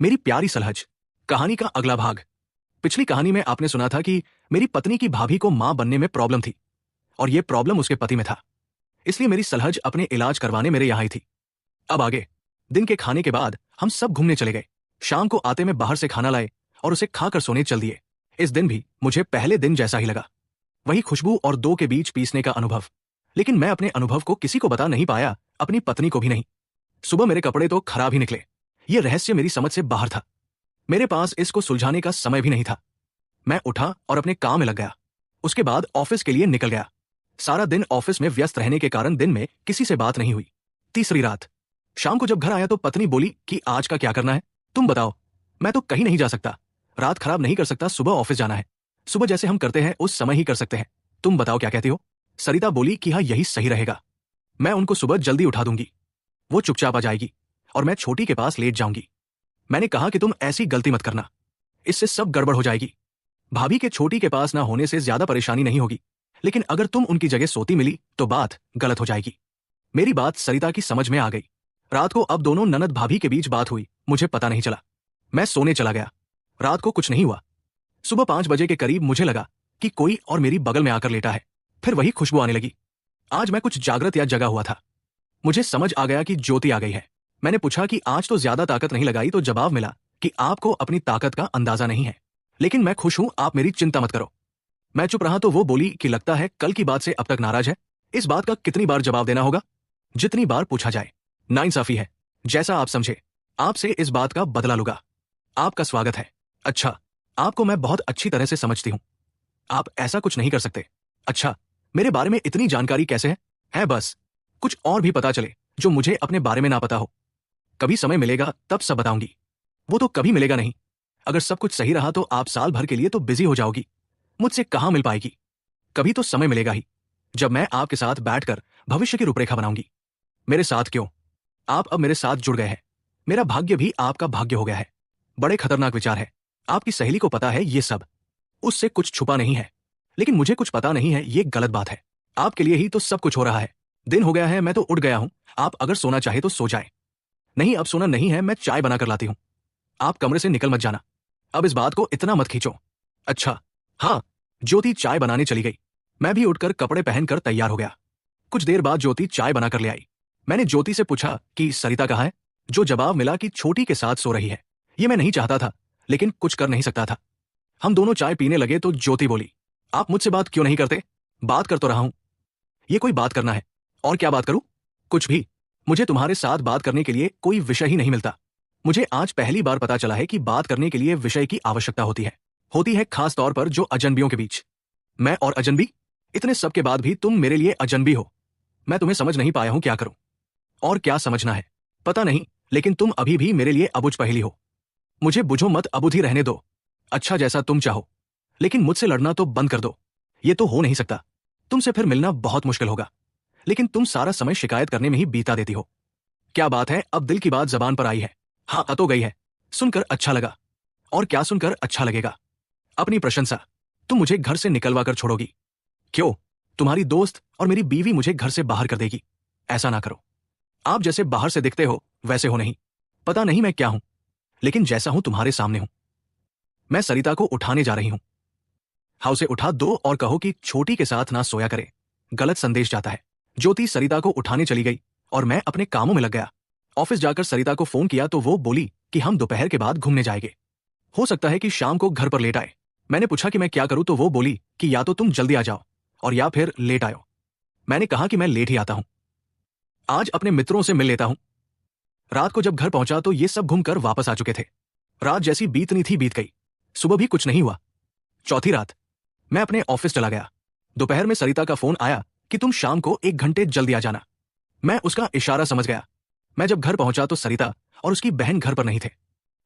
मेरी प्यारी सलहज, कहानी का अगला भाग। पिछली कहानी में आपने सुना था कि मेरी पत्नी की भाभी को मां बनने में प्रॉब्लम थी और यह प्रॉब्लम उसके पति में था। इसलिए मेरी सलहज अपने इलाज करवाने मेरे यहां ही थी। अब आगे दिन के खाने के बाद हम सब घूमने चले गए। शाम को आते में बाहर से खाना लाए और उसे खाकर सोने चल दिए। इस दिन भी मुझे पहले दिन जैसा ही लगा, वही खुशबू और दो के बीच पीसने का अनुभव। लेकिन मैं अपने अनुभव को किसी को बता नहीं पाया, अपनी पत्नी को भी नहीं। सुबह मेरे कपड़े तो खराब ही निकले। यह रहस्य मेरी समझ से बाहर था। मेरे पास इसको सुलझाने का समय भी नहीं था। मैं उठा और अपने काम में लग गया। उसके बाद ऑफिस के लिए निकल गया। सारा दिन ऑफिस में व्यस्त रहने के कारण दिन में किसी से बात नहीं हुई। तीसरी रात शाम को जब घर आया तो पत्नी बोली कि आज का क्या करना है, तुम बताओ। मैं तो कहीं नहीं जा सकता, रात खराब नहीं कर सकता, सुबह ऑफिस जाना है। सुबह जैसे हम करते हैं उस समय ही कर सकते हैं। तुम बताओ क्या कहती हो। सरिता बोली कि हाँ, यही सही रहेगा। मैं उनको सुबह जल्दी उठा दूंगी, वो चुपचाप आ जाएगी और मैं छोटी के पास लेट जाऊंगी। मैंने कहा कि तुम ऐसी गलती मत करना, इससे सब गड़बड़ हो जाएगी। भाभी के छोटी के पास ना होने से ज्यादा परेशानी नहीं होगी, लेकिन अगर तुम उनकी जगह सोती मिली तो बात गलत हो जाएगी। मेरी बात सरिता की समझ में आ गई। रात को अब दोनों ननद भाभी के बीच बात हुई, मुझे पता नहीं चला। मैं सोने चला गया। रात को कुछ नहीं हुआ। सुबह 5 बजे के करीब मुझे लगा कि कोई और मेरी बगल में आकर लेटा है। फिर वही खुशबू आने लगी। आज मैं कुछ जागृत या जगा हुआ था। मुझे समझ आ गया कि ज्योति आ गई है। मैंने पूछा कि आज तो ज्यादा ताकत नहीं लगाई, तो जवाब मिला कि आपको अपनी ताकत का अंदाजा नहीं है, लेकिन मैं खुश हूं, आप मेरी चिंता मत करो। मैं चुप रहा तो वो बोली कि लगता है कल की बात से अब तक नाराज है। इस बात का कितनी बार जवाब देना होगा? जितनी बार पूछा जाए। नाइंसाफी है। जैसा आप समझे, आपसे इस बात का बदला लूंगा। आपका स्वागत है। अच्छा, आपको मैं बहुत अच्छी तरह से समझती हूं, आप ऐसा कुछ नहीं कर सकते। अच्छा, मेरे बारे में इतनी जानकारी कैसे है? बस कुछ और भी पता चले जो मुझे अपने बारे में ना पता हो। कभी समय मिलेगा तब सब बताऊंगी। वो तो कभी मिलेगा नहीं। अगर सब कुछ सही रहा तो आप साल भर के लिए तो बिजी हो जाओगी, मुझसे कहां मिल पाएगी। कभी तो समय मिलेगा ही, जब मैं आपके साथ बैठकर भविष्य की रूपरेखा बनाऊंगी। मेरे साथ क्यों? आप अब मेरे साथ जुड़ गए हैं। मेरा भाग्य भी आपका भाग्य हो गया है। बड़े खतरनाक विचार है। आपकी सहेली को पता है ये सब, उससे कुछ छुपा नहीं है, लेकिन मुझे कुछ पता नहीं है, ये गलत बात है। आपके लिए ही तो सब कुछ हो रहा है। दिन हो गया है, मैं तो उठ गया हूं। आप अगर सोना चाहे तो सो जाए। नहीं, अब सोना नहीं है, मैं चाय बनाकर लाती हूं। आप कमरे से निकल मत जाना। अब इस बात को इतना मत खींचो। अच्छा हाँ। ज्योति चाय बनाने चली गई। मैं भी उठकर कपड़े पहनकर तैयार हो गया। कुछ देर बाद ज्योति चाय बनाकर ले आई। मैंने ज्योति से पूछा कि सरिता कहाँ है? जो जवाब मिला कि छोटी के साथ सो रही है। ये मैं नहीं चाहता था, लेकिन कुछ कर नहीं सकता था। हम दोनों चाय पीने लगे तो ज्योति बोली, आप मुझसे बात क्यों नहीं करते? बात कर तो रहा हूं। ये कोई बात करना है? और क्या बात करूं? कुछ भी। मुझे तुम्हारे साथ बात करने के लिए कोई विषय ही नहीं मिलता। मुझे आज पहली बार पता चला है कि बात करने के लिए विषय की आवश्यकता होती है खास तौर पर जो अजनबियों के बीच। मैं और अजनबी? इतने सब के बाद भी तुम मेरे लिए अजनबी हो। मैं तुम्हें समझ नहीं पाया हूं, क्या करूं? और क्या समझना है पता नहीं, लेकिन तुम अभी भी मेरे लिए अबुझ पहेली हो। मुझे बुझो मत, अबुझ ही रहने दो। अच्छा, जैसा तुम चाहो, लेकिन मुझसे लड़ना तो बंद कर दो। ये तो हो नहीं सकता। तुमसे फिर मिलना बहुत मुश्किल होगा, लेकिन तुम सारा समय शिकायत करने में ही बीता देती हो। क्या बात है, अब दिल की बात जबान पर आई है। हाँ, आ तो गई है। सुनकर अच्छा लगा। और क्या सुनकर अच्छा लगेगा? अपनी प्रशंसा। तुम मुझे घर से निकलवा कर छोड़ोगी? क्यों? तुम्हारी दोस्त और मेरी बीवी मुझे घर से बाहर कर देगी? ऐसा ना करो। आप जैसे बाहर से दिखते हो वैसे हो नहीं। पता नहीं मैं क्या हूं, लेकिन जैसा हूं तुम्हारे सामने हूं। मैं सरिता को उठाने जा रही हूं। हाँ, उसे उठा दो और कहो कि छोटी के साथ ना सोया करे, गलत संदेश जाता है। ज्योति सरिता को उठाने चली गई और मैं अपने कामों में लग गया। ऑफिस जाकर सरिता को फोन किया तो वो बोली कि हम दोपहर के बाद घूमने जाएंगे। हो सकता है कि शाम को घर पर लेट आए। मैंने पूछा कि मैं क्या करूं तो वो बोली कि या तो तुम जल्दी आ जाओ और या फिर लेट आयो। मैंने कहा कि मैं लेट ही आता हूं, आज अपने मित्रों से मिल लेता हूं। रात को जब घर पहुंचा तो ये सब घूमकर वापस आ चुके थे। रात जैसी बीतनी थी बीत गई। सुबह भी कुछ नहीं हुआ। चौथी रात मैं अपने ऑफिस चला गया। दोपहर में सरिता का फोन आया कि तुम शाम को 1 घंटे जल्दी आ जाना। मैं उसका इशारा समझ गया। मैं जब घर पहुंचा तो सरिता और उसकी बहन घर पर नहीं थे।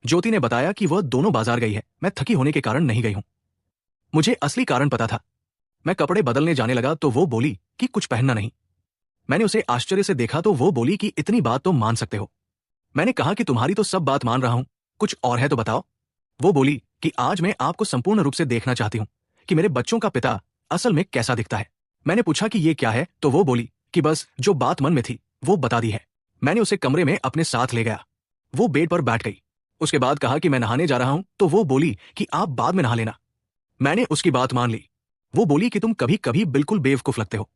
ज्योति ने बताया कि वह दोनों बाजार गई है। मैं थकी होने के कारण नहीं गई हूं। मुझे असली कारण पता था। मैं कपड़े बदलने जाने लगा तो वो बोली कि कुछ पहनना नहीं। मैंने उसे आश्चर्य से देखा तो वो बोली कि इतनी बात तो मान सकते हो। मैंने कहा कि तुम्हारी तो सब बात मान रहा हूं, कुछ और है तो बताओ। वो बोली कि आज मैं आपको संपूर्ण रूप से देखना चाहती हूं कि मेरे बच्चों का पिता असल में कैसा दिखता है। मैंने पूछा कि ये क्या है तो वो बोली कि बस जो बात मन में थी वो बता दी है। मैंने उसे कमरे में अपने साथ ले गया। वो बेड पर बैठ गई। उसके बाद कहा कि मैं नहाने जा रहा हूं, तो वो बोली कि आप बाद में नहा लेना। मैंने उसकी बात मान ली। वो बोली कि तुम कभी कभी बिल्कुल बेवकूफ लगते हो।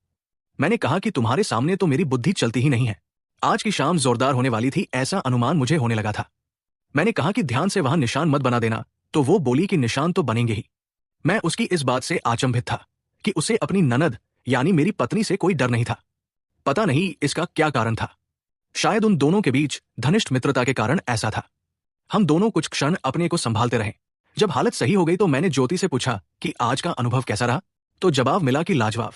मैंने कहा कि तुम्हारे सामने तो मेरी बुद्धि चलती ही नहीं है। आज की शाम जोरदार होने वाली थी, ऐसा अनुमान मुझे होने लगा था। मैंने कहा कि ध्यान से वहां निशान मत बना देना, तो वो बोली कि निशान तो बनेंगे ही। मैं उसकी इस बात से आचंभित था कि उसे अपनी ननद यानी मेरी पत्नी से कोई डर नहीं था। पता नहीं इसका क्या कारण था। शायद उन दोनों के बीच घनिष्ठ मित्रता के कारण ऐसा था। हम दोनों कुछ क्षण अपने को संभालते रहे। जब हालत सही हो गई तो मैंने ज्योति से पूछा कि आज का अनुभव कैसा रहा, तो जवाब मिला कि लाजवाब।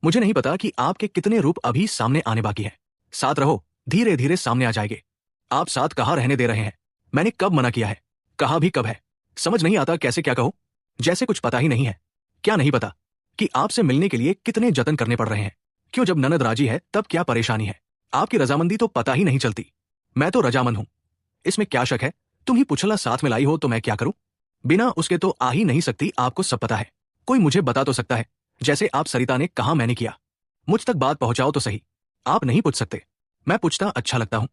मुझे नहीं पता कि आपके कितने रूप अभी सामने आने बाकी हैं। साथ रहो, धीरे धीरे सामने आ जाएंगे। आप साथ कहाँ रहने दे रहे हैं? मैंने कब मना किया है? कहा भी कब है? समझ नहीं आता कैसे क्या कहूं। जैसे कुछ पता ही नहीं है। क्या नहीं पता कि आपसे मिलने के लिए कितने जतन करने पड़ रहे हैं? क्यों, जब ननद राजी है तब क्या परेशानी है? आपकी रजामंदी तो पता ही नहीं चलती। मैं तो रजामंद हूं, इसमें क्या शक है? तुम ही पुछला साथ में लाई हो तो मैं क्या करूं? बिना उसके तो आ ही नहीं सकती, आपको सब पता है। कोई मुझे बता तो सकता है, जैसे आप सरिता ने कहा मैंने किया। मुझ तक बात पहुंचाओ तो सही। आप नहीं पूछ सकते, मैं पूछता अच्छा लगता हूं।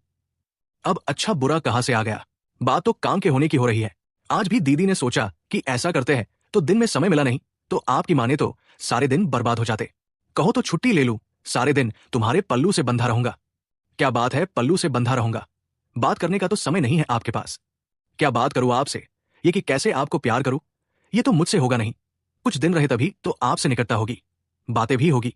अब अच्छा बुरा कहां से आ गया? बात तो काम के होने की हो रही है। आज भी दीदी ने सोचा कि ऐसा करते हैं, तो दिन में समय मिला नहीं तो आपकी माने तो सारे दिन बर्बाद हो जाते। कहो तो छुट्टी ले लूं, सारे दिन तुम्हारे पल्लू से बंधा रहूंगा। क्या बात है पल्लू से बंधा रहूंगा? बात करने का तो समय नहीं है आपके पास। क्या बात करूं आपसे? ये कि कैसे आपको प्यार करूं, ये तो मुझसे होगा नहीं। कुछ दिन रहे तभी तो आपसे निकटता होगी, बातें भी होगी।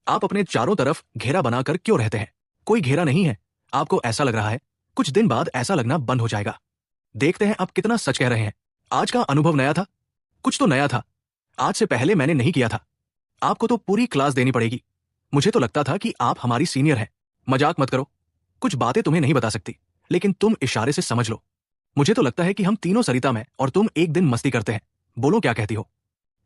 आप अपने चारों तरफ घेरा बनाकर क्यों रहते हैं? कोई घेरा नहीं है। आपको ऐसा लग रहा है, कुछ दिन बाद ऐसा लगना बंद हो जाएगा। देखते हैं आप कितना सच कह रहे हैं। आज का अनुभव नया था। कुछ तो नया था, आज से पहले मैंने नहीं किया था। आपको तो पूरी क्लास देनी पड़ेगी। मुझे तो लगता था कि आप हमारी सीनियर हैं। मजाक मत करो। कुछ बातें तुम्हें नहीं बता सकती, लेकिन तुम इशारे से समझ लो। मुझे तो लगता है कि हम तीनों, सरिता, मैं और तुम, एक दिन मस्ती करते हैं। बोलो क्या कहती हो?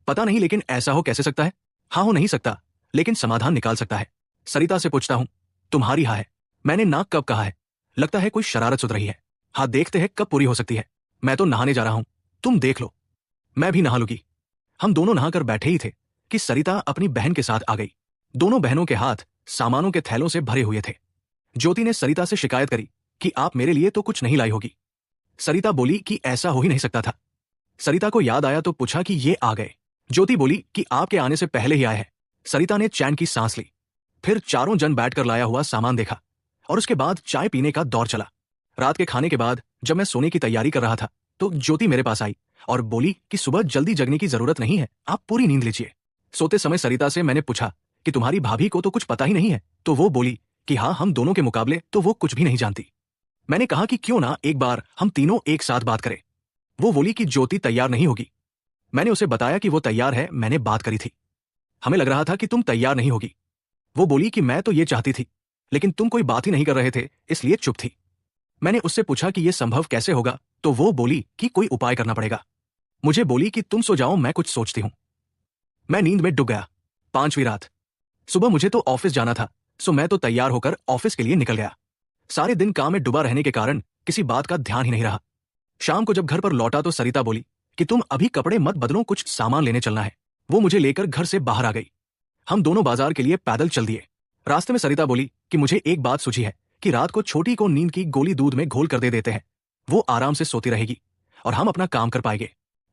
पता नहीं, लेकिन ऐसा हो कैसे सकता है? हाँ हो नहीं सकता, लेकिन समाधान निकाल सकता है। सरिता से पूछता हूं, तुम्हारी हाँ है। मैंने ना कब कहा है? लगता है कोई शरारत सुध रही है। हाँ, देखते हैं कब पूरी हो सकती है। मैं तो नहाने जा रहा हूं, तुम देख लो। मैं भी नहा लूंगी। हम दोनों नहाकर बैठे ही थे कि सरिता अपनी बहन के साथ आ गई। दोनों बहनों के हाथ सामानों के थैलों से भरे हुए थे। ज्योति ने सरिता से शिकायत करी कि आप मेरे लिए तो कुछ नहीं लाई होगी। सरिता बोली कि ऐसा हो ही नहीं सकता था। सरिता को याद आया तो पूछा कि ये आ गए। ज्योति बोली कि आपके आने से पहले ही आए हैं। सरिता ने चैन की सांस ली। फिर चारों जन बैठकर लाया हुआ सामान देखा और उसके बाद चाय पीने का दौर चला। रात के खाने के बाद जब मैं सोने की तैयारी कर रहा था तो ज्योति मेरे पास आई और बोली कि सुबह जल्दी जगने की जरूरत नहीं है, आप पूरी नींद लीजिए। सोते समय सरिता से मैंने पूछा कि तुम्हारी भाभी को तो कुछ पता ही नहीं है, तो वो बोली कि हाँ, हम दोनों के मुकाबले तो वो कुछ भी नहीं जानती। मैंने कहा कि क्यों ना एक बार हम तीनों एक साथ बात करें। वो बोली कि ज्योति तैयार नहीं होगी। मैंने उसे बताया कि वो तैयार है, मैंने बात करी थी। हमें लग रहा था कि तुम तैयार नहीं होगी। वो बोली कि मैं तो ये चाहती थी, लेकिन तुम कोई बात ही नहीं कर रहे थे, इसलिए चुप थी। मैंने उससे पूछा कि यह संभव कैसे होगा, तो वो बोली कि कोई उपाय करना पड़ेगा। मुझे बोली कि तुम सो जाओ, मैं कुछ सोचती हूं। मैं नींद में डूब गया। 5वीं रात। सुबह मुझे तो ऑफिस जाना था, सो मैं तो तैयार होकर ऑफिस के लिए निकल गया। सारे दिन काम में डूबा रहने के कारण किसी बात का ध्यान ही नहीं रहा। शाम को जब घर पर लौटा तो सरिता बोली कि तुम अभी कपड़े मत बदलो, कुछ सामान लेने चलना है। वो मुझे लेकर घर से बाहर आ गई। हम दोनों बाजार के लिए पैदल चल दिए। रास्ते में सरिता बोली कि मुझे एक बात सूझी है कि रात को छोटी को नींद की गोली दूध में घोल कर दे देते हैं। वो आराम से सोती रहेगी और हम अपना काम कर पाएंगे।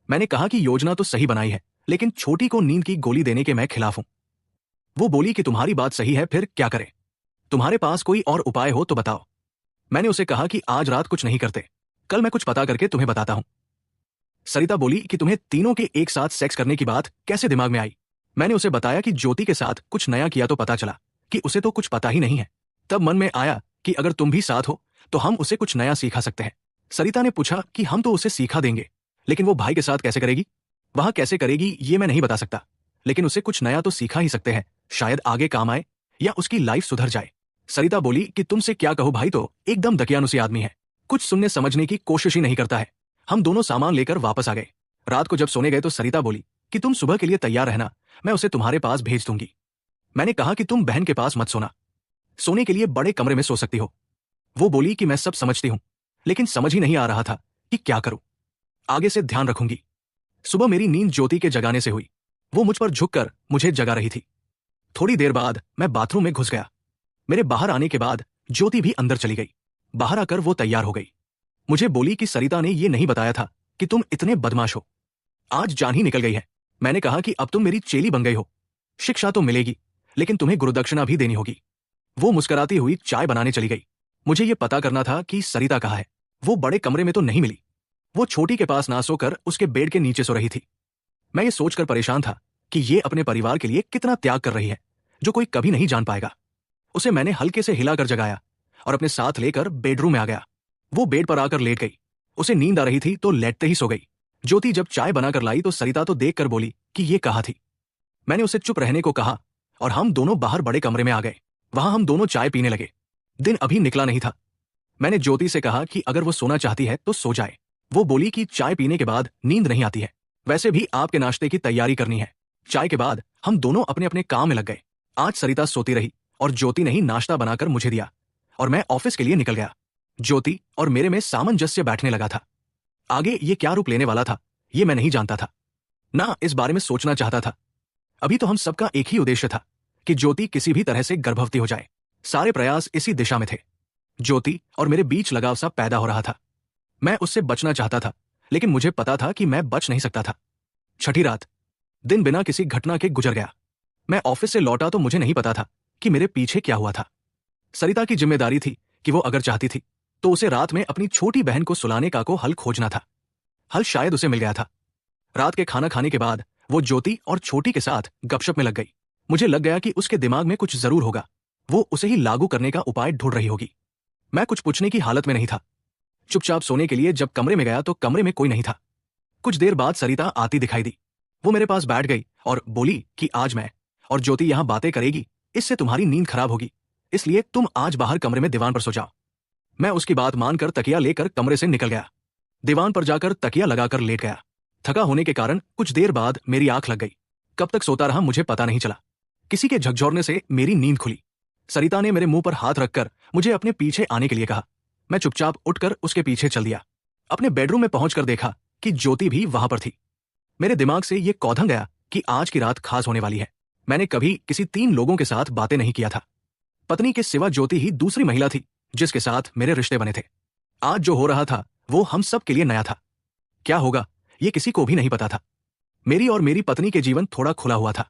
मैंने कहा कि योजना तो सही बनाई है, लेकिन छोटी को नींद की गोली देने के मैं खिलाफ हूं। वो बोली कि तुम्हारी बात सही है, फिर क्या करें? तुम्हारे पास कोई और उपाय हो तो बताओ। मैंने उसे कहा कि आज रात कुछ नहीं करते, कल मैं कुछ पता करके तुम्हें बताता हूं। सरिता बोली कि तुम्हें तीनों के एक साथ सेक्स करने की बात कैसे दिमाग में आई? मैंने उसे बताया कि ज्योति के साथ कुछ नया किया तो पता चला कि उसे तो कुछ पता ही नहीं है। तब मन में आया कि अगर तुम भी साथ हो तो हम उसे कुछ नया सिखा सकते हैं। सरिता ने पूछा कि हम तो उसे सिखा देंगे, लेकिन वो भाई के साथ कैसे करेगी? वहां कैसे करेगी ये मैं नहीं बता सकता, लेकिन उसे कुछ नया तो सिखा ही सकते हैं, शायद आगे काम आए या उसकी लाइफ सुधर जाए। सरिता बोली कि तुमसे क्या कहो, भाई तो एकदम दकियानुसी आदमी है, कुछ सुनने समझने की कोशिश ही नहीं करता है। हम दोनों सामान लेकर वापस आ गए। रात को जब सोने गए तो सरिता बोली कि तुम सुबह के लिए तैयार रहना, मैं उसे तुम्हारे पास भेज दूंगी। मैंने कहा कि तुम बहन के पास मत सोना, सोने के लिए बड़े कमरे में सो सकती हो। वो बोली कि मैं सब समझती हूं, लेकिन समझ ही नहीं आ रहा था कि क्या करूं। आगे से ध्यान रखूंगी। सुबह मेरी नींद ज्योति के जगाने से हुई। वो मुझ पर झुककर मुझे जगा रही थी। थोड़ी देर बाद मैं बाथरूम में घुस गया। मेरे बाहर आने के बाद ज्योति भी अंदर चली गई। बाहर आकर वो तैयार हो गई। मुझे बोली कि सरिता ने ये नहीं बताया था कि तुम इतने बदमाश हो। आज जान ही निकल गई है। मैंने कहा कि अब तुम मेरी चेली बन गई हो, शिक्षा तो मिलेगी लेकिन तुम्हें गुरुदक्षिणा भी देनी होगी। वो मुस्कुराती हुई चाय बनाने चली गई। मुझे ये पता करना था कि सरिता कहाँ है। वो बड़े कमरे में तो नहीं मिली। वो छोटी के पास ना सोकर उसके बेड के नीचे सो रही थी। मैं ये सोचकर परेशान था कि ये अपने परिवार के लिए कितना त्याग कर रही है जो कोई कभी नहीं जान पाएगा। उसे मैंने हल्के से हिलाकर जगाया और अपने साथ लेकर बेडरूम में आ गया। वो बेड पर आकर लेट गई। उसे नींद आ रही थी तो लेटते ही सो गई। ज्योति जब चाय बनाकर लाई तो सरिता तो देखकर बोली कि ये कहाँ थी। मैंने उसे चुप रहने को कहा और हम दोनों बाहर बड़े कमरे में आ गए। वहां हम दोनों चाय पीने लगे। दिन अभी निकला नहीं था। मैंने ज्योति से कहा कि अगर वो सोना चाहती है तो सो जाए। वो बोली कि चाय पीने के बाद नींद नहीं आती है, वैसे भी आपके नाश्ते की तैयारी करनी है। चाय के बाद हम दोनों अपने अपने काम में लग गए। आज सरिता सोती रही और ज्योति ने ही नाश्ता बनाकर मुझे दिया और मैं ऑफिस के लिए निकल गया। ज्योति और मेरे में सामंजस्य बैठने लगा था। आगे ये क्या रूप लेने वाला था ये मैं नहीं जानता था, ना इस बारे में सोचना चाहता था। अभी तो हम सबका एक ही उद्देश्य था कि ज्योति किसी भी तरह से गर्भवती हो जाए। सारे प्रयास इसी दिशा में थे। ज्योति और मेरे बीच लगाव सा पैदा हो रहा था। मैं उससे बचना चाहता था लेकिन मुझे पता था कि मैं बच नहीं सकता था। छठी रात, दिन बिना किसी घटना के गुजर गया। मैं ऑफिस से लौटा तो मुझे नहीं पता था कि मेरे पीछे क्या हुआ था। सरिता की जिम्मेदारी थी कि वो अगर चाहती थी तो उसे रात में अपनी छोटी बहन को सुलाने का को हल खोजना था। हल शायद उसे मिल गया था। रात के खाना खाने के बाद वो ज्योति और छोटी के साथ गपशप में लग गई। मुझे लग गया कि उसके दिमाग में कुछ जरूर होगा। वो उसे ही लागू करने का उपाय ढूंढ रही होगी। मैं कुछ पूछने की हालत में नहीं था। चुपचाप सोने के लिए जब कमरे में गया तो कमरे में कोई नहीं था। कुछ देर बाद सरिता आती दिखाई दी। वो मेरे पास बैठ गई और बोली कि आज मैं और ज्योति यहां बातें करेगी, इससे तुम्हारी नींद खराब होगी, इसलिए तुम आज बाहर कमरे में दीवान पर सो जाओ। मैं उसकी बात मानकर तकिया लेकर कमरे से निकल गया। दीवान पर जाकर तकिया लगाकर लेट गया। थका होने के कारण कुछ देर बाद मेरी आंख लग गई। कब तक सोता रहा मुझे पता नहीं चला। किसी के झकझोरने से मेरी नींद खुली। सरिता ने मेरे मुंह पर हाथ रखकर मुझे अपने पीछे आने के लिए कहा। मैं चुपचाप उठकर उसके पीछे चल दिया। अपने बेडरूम में पहुंचकर देखा कि ज्योति भी वहां पर थी। मेरे दिमाग से यह कौधन गया कि आज की रात खास होने वाली है। मैंने कभी किसी 3 लोगों के साथ बातें नहीं किया था। पत्नी के सिवा ज्योति ही दूसरी महिला थी जिसके साथ मेरे रिश्ते बने थे। आज जो हो रहा था वो हम सब के लिए नया था। क्या होगा ये किसी को भी नहीं पता था। मेरी और मेरी पत्नी के जीवन थोड़ा खुला हुआ था।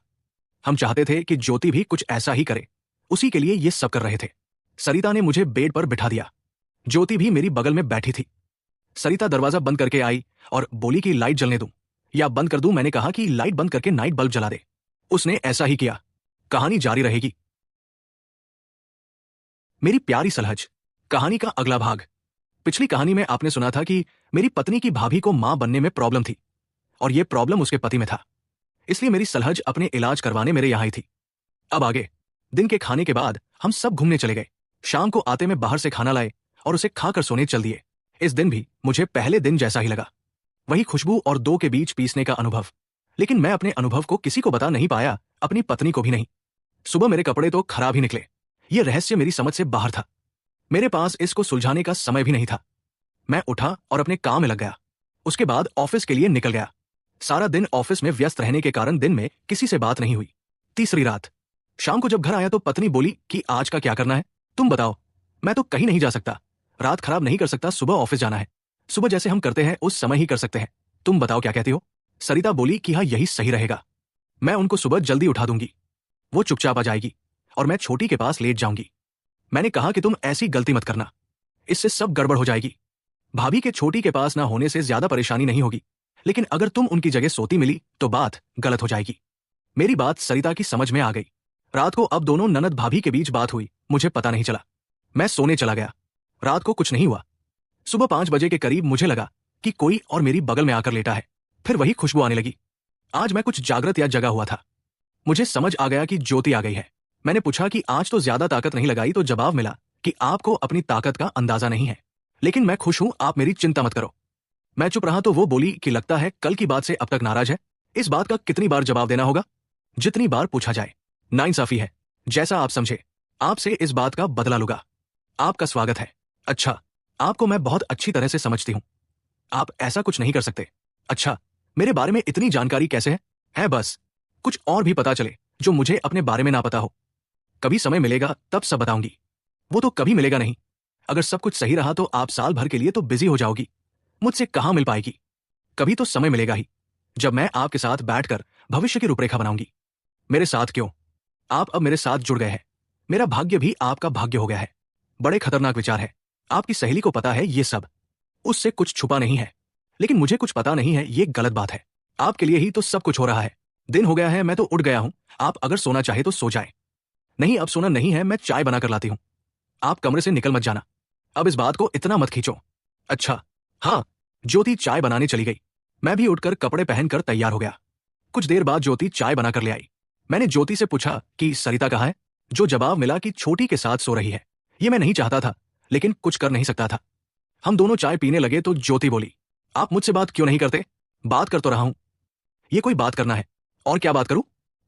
हम चाहते थे कि ज्योति भी कुछ ऐसा ही करे, उसी के लिए ये सब कर रहे थे। सरिता ने मुझे बेड पर बिठा दिया। ज्योति भी मेरी बगल में बैठी थी। सरिता दरवाजा बंद करके आई और बोली कि लाइट जलने दूं या बंद कर दूं। मैंने कहा कि लाइट बंद करके नाइट बल्ब जला दे। उसने ऐसा ही किया। कहानी जारी रहेगी। मेरी प्यारी सलहज, कहानी का अगला भाग। पिछली कहानी में आपने सुना था कि मेरी पत्नी की भाभी को मां बनने में प्रॉब्लम थी और यह प्रॉब्लम उसके पति में था, इसलिए मेरी सलहज अपने इलाज करवाने मेरे यहां ही थी। अब आगे, दिन के खाने के बाद हम सब घूमने चले गए। शाम को आते में बाहर से खाना लाए और उसे खाकर सोने चल दिए। इस दिन भी मुझे पहले दिन जैसा ही लगा, वही खुशबू और दो के बीच पीसने का अनुभव। लेकिन मैं अपने अनुभव को किसी को बता नहीं पाया, अपनी पत्नी को भी नहीं। सुबह मेरे कपड़े तो खराब ही निकले। यह रहस्य मेरी समझ से बाहर था। मेरे पास इसको सुलझाने का समय भी नहीं था। मैं उठा और अपने काम में लग गया। उसके बाद ऑफिस के लिए निकल गया। सारा दिन ऑफिस में व्यस्त रहने के कारण दिन में किसी से बात नहीं हुई। तीसरी रात, शाम को जब घर आया तो पत्नी बोली कि आज का क्या करना है, तुम बताओ। मैं तो कहीं नहीं जा सकता, रात खराब नहीं कर सकता, सुबह ऑफिस जाना है। सुबह जैसे हम करते हैं उस समय ही कर सकते हैं। तुम बताओ क्या कहती हो। सरिता बोली कि हाँ यही सही रहेगा। मैं उनको सुबह जल्दी उठा दूंगी, वो चुपचाप आ जाएगी और मैं छोटी के पास लेट जाऊंगी। मैंने कहा कि तुम ऐसी गलती मत करना, इससे सब गड़बड़ हो जाएगी। भाभी के छोटी के पास ना होने से ज्यादा परेशानी नहीं होगी, लेकिन अगर तुम उनकी जगह सोती मिली तो बात गलत हो जाएगी। मेरी बात सरिता की समझ में आ गई। रात को अब दोनों ननद भाभी के बीच बात हुई, मुझे पता नहीं चला। मैं सोने चला गया। रात को कुछ नहीं हुआ। सुबह 5 बजे के करीब मुझे लगा कि कोई और मेरी बगल में आकर लेटा है। फिर वही खुशबू आने लगी। आज मैं कुछ जागृत या जगा हुआ था। मुझे समझ आ गया कि ज्योति आ गई है। मैंने पूछा कि आज तो ज्यादा ताकत नहीं लगाई तो जवाब मिला कि आपको अपनी ताकत का अंदाजा नहीं है, लेकिन मैं खुश हूं, आप मेरी चिंता मत करो। मैं चुप रहा तो वो बोली कि लगता है कल की बात से अब तक नाराज है। इस बात का कितनी बार जवाब देना होगा? जितनी बार पूछा जाए। नाइंसाफी है। जैसा आप समझे, आपसे इस बात का बदला लूंगा। आपका स्वागत है। अच्छा, आपको मैं बहुत अच्छी तरह से समझती हूं। आप ऐसा कुछ नहीं कर सकते। अच्छा, मेरे बारे में इतनी जानकारी कैसे है? बस कुछ और भी पता चले जो मुझे अपने बारे में ना पता हो। कभी समय मिलेगा तब सब बताऊंगी। वो तो कभी मिलेगा नहीं। अगर सब कुछ सही रहा तो आप साल भर के लिए तो बिजी हो जाओगी, मुझसे कहाँ मिल पाएगी। कभी तो समय मिलेगा ही जब मैं आपके साथ बैठकर भविष्य की रूपरेखा बनाऊंगी। मेरे साथ क्यों? आप अब मेरे साथ जुड़ गए हैं, मेरा भाग्य भी आपका भाग्य हो गया है। बड़े खतरनाक विचार है। आपकी सहेली को पता है ये सब, उससे कुछ छुपा नहीं है, लेकिन मुझे कुछ पता नहीं है, ये गलत बात है। आपके लिए ही तो सब कुछ हो रहा है। दिन हो गया है, मैं तो उठ गया हूं। आप अगर सोना चाहे तो सो जाए। नहीं, अब सोना नहीं है, मैं चाय बनाकर लाती हूं। आप कमरे से निकल मत जाना। अब इस बात को इतना मत खींचो। अच्छा हाँ। ज्योति चाय बनाने चली गई। मैं भी उठकर कपड़े पहनकर तैयार हो गया। कुछ देर बाद ज्योति चाय बनाकर ले आई। मैंने ज्योति से पूछा कि सरिता कहाँ है। जो जवाब मिला कि छोटी के साथ सो रही है। ये मैं नहीं चाहता था, लेकिन कुछ कर नहीं सकता था। हम दोनों चाय पीने लगे तो ज्योति बोली, आप मुझसे बात क्यों नहीं करते? बात कर तो रहा हूं। ये कोई बात करना है? और क्या बात करूं?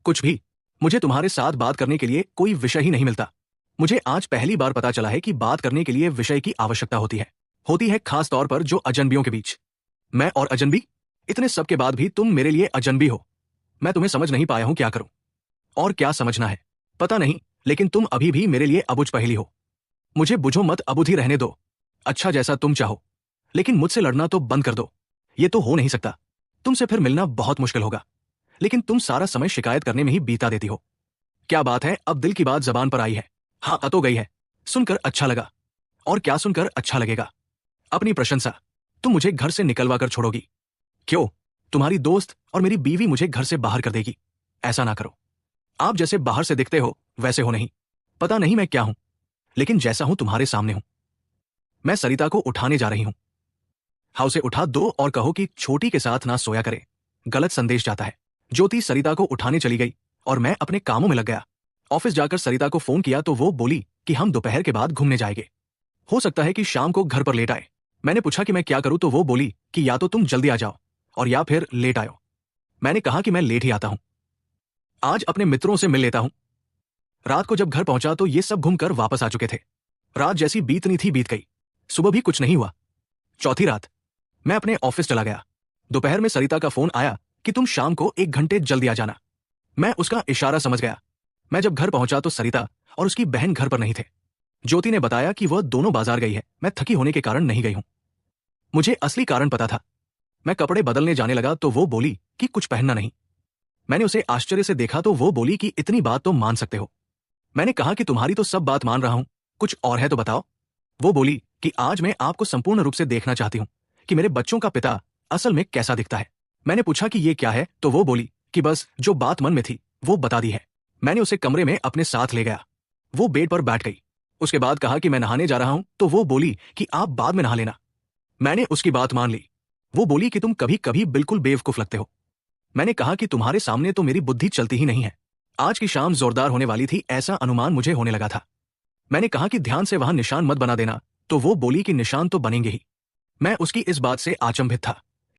कुछ भी। मुझे तुम्हारे साथ बात करने के लिए कोई विषय ही नहीं मिलता। मुझे आज पहली बार पता चला है कि बात करने के लिए विषय की आवश्यकता होती है खास तौर पर जो अजनबियों के बीच। मैं और अजनबी? इतने सब के बाद भी तुम मेरे लिए अजनबी हो। मैं तुम्हें समझ नहीं पाया हूं, क्या करूं? और क्या समझना है पता नहीं, लेकिन तुम अभी भी मेरे लिए अबुझ पहेली हो। मुझे बुझो मत, अबुझ ही रहने दो। अच्छा, जैसा तुम चाहो, लेकिन मुझसे लड़ना तो बंद कर दो। ये तो हो नहीं सकता। तुमसे फिर मिलना बहुत मुश्किल होगा, लेकिन तुम सारा समय शिकायत करने में ही बीता देती हो। क्या बात है, अब दिल की बात जबान पर आई है। हाँ, आ तो गई है। सुनकर अच्छा लगा। और क्या सुनकर अच्छा लगेगा? अपनी प्रशंसा। तुम मुझे घर से निकलवा कर छोड़ोगी? क्यों? तुम्हारी दोस्त और मेरी बीवी मुझे घर से बाहर कर देगी? ऐसा ना करो। आप जैसे बाहर से दिखते हो वैसे हो नहीं। पता नहीं मैं क्या हूं, लेकिन जैसा हूं तुम्हारे सामने हूं। मैं सरिता को उठाने जा रही हूं। हाँ, उसे उठा दो और कहो कि छोटी के साथ ना सोया करे, गलत संदेश जाता है। ज्योति सरिता को उठाने चली गई और मैं अपने कामों में लग गया। ऑफिस जाकर सरिता को फोन किया तो वो बोली कि हम दोपहर के बाद घूमने जाएंगे। हो सकता है कि शाम को घर पर लेट आए। मैंने पूछा कि मैं क्या करूं तो वो बोली कि या तो तुम जल्दी आ जाओ और या फिर लेट आयो। मैंने कहा कि मैं लेट ही आता हूं, आज अपने मित्रों से मिल लेता हूं। रात को जब घर पहुंचा तो ये सब घूमकर वापस आ चुके थे। रात जैसी बीतनी थी बीत गई। सुबह भी कुछ नहीं हुआ। चौथी रात मैं अपने ऑफिस चला गया। दोपहर में सरिता का फोन आया कि तुम शाम को 1 घंटे जल्दी आ जाना। मैं उसका इशारा समझ गया। मैं जब घर पहुंचा तो सरिता और उसकी बहन घर पर नहीं थे। ज्योति ने बताया कि वह दोनों बाजार गई है। मैं थकी होने के कारण नहीं गई हूं। मुझे असली कारण पता था। मैं कपड़े बदलने जाने लगा तो वो बोली कि कुछ पहनना नहीं। मैंने उसे आश्चर्य से देखा तो वो बोली कि इतनी बात तो मान सकते हो। मैंने कहा कि तुम्हारी तो सब बात मान रहा हूं, कुछ और है तो बताओ। वो बोली कि आज मैं आपको संपूर्ण रूप से देखना चाहती हूं कि मेरे बच्चों का पिता असल में कैसा दिखता है। मैंने पूछा कि ये क्या है तो वो बोली कि बस जो बात मन में थी वो बता दी है। मैंने उसे कमरे में अपने साथ ले गया। वो बेड पर बैठ गई। उसके बाद कहा कि मैं नहाने जा रहा हूं तो वो बोली कि आप बाद में नहा लेना। मैंने उसकी बात मान ली। वो बोली कि तुम कभी कभी बिल्कुल बेवकूफ लगते हो। मैंने कहा कि तुम्हारे सामने तो मेरी बुद्धि चलती ही नहीं है। आज की शाम जोरदार होने वाली थी, ऐसा अनुमान मुझे होने लगा था। मैंने कहा कि ध्यान से वहां निशान मत बना देना तो वो बोली कि निशान तो बनेंगे ही। मैं उसकी इस बात से आचंभित था।